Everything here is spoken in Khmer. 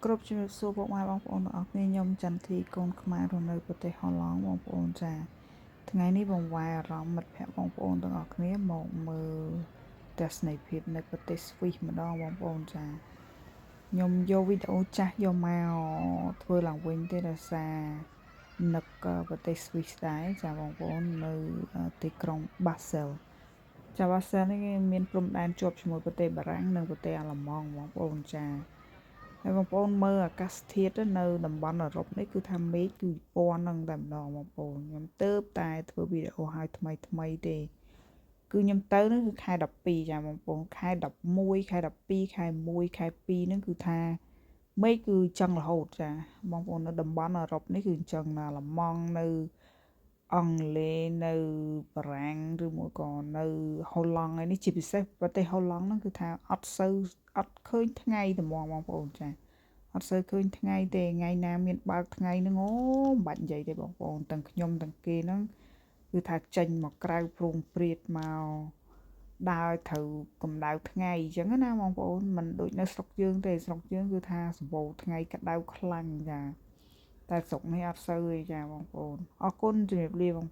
គ្រប់ជំរាបសួរពុកម៉ែបងប្អូនទាំងអស់គ្នាខ្ញុំចន្ទធីកូនខ្មែររស់នៅប្រទេសហូឡង់បងប្អូនចាថ្ងៃនេះបងវាយអារម្មណ៍មិត្តភ័ក្តិបងប្អូនទាំងអស់គ្នាមកមើលទស្សនីយភាពនៅប្រទេសស្វីសម្ដងបងប្អូនចាខ្ញុំយកវីដេអូចាស់យកមកធ្វើឡើងវិញទេដោយសារនឹកប្រទេសស្វីសដែរចាបងប្អូននៅទីក្រុងបាសែលចាបាសែលនេះគេមានព្រំដែនជាប់ជាមួយប្រទេសបារាំងនិងប្រទេសអាល្លឺម៉ង់បងប្អូនចាហើយបងប្អូនមើលអាកាសធាតុនៅតំបន់អឺរ៉ុបនេះគឺថាមេឃគឺពណ៌នឹងតែម្ដងបងប្អូនខ្ញុំទៅតែធ្វើវីដេអូឲ្យថ្មីទេគឺខ្ញុំទៅនោះគឺខែ12ចាបងប្អូនខែ11ខែ12ខែ1ខែ2ហ្នឹងគឺថាមេឃគឺចឹងរហូតចាបងប្អូននៅតំបន់អឺរ៉ុបនេះគឺចឹងណាអាល្លឺម៉ង់នៅអង់គ្លេសនៅបារាំងឬមួយក៏នៅហូឡង់ឯនេះជាពិសេសប្រទេសហូឡង់ហ្នឹងគឺថាអត់ឃើញថ្ងៃត្មងបងប្អូនចាអត់សូវឃើញថ្ងៃទេថ្ងៃណាមានបើកថ្ងៃហ្នឹងអូមិនបាច់និយាយទេបងប្អូនទាំងខ្ញុំទាំងគេហ្នឹងគឺថាចេញមកក្រៅព្រំព្រាតមកដើរត្រូវកម្ដៅថ្ងៃអញ្ចឹងណាបងប្អូនមិនដូចនៅស្រុកយើងទេស្រុកយើងគឺថាសម្បូរថ្ងៃក្តៅខ្លាំងចាតែស្រុកនេះអត់សូវទេចាបងប្អូនអរគុណជំរាបលាបង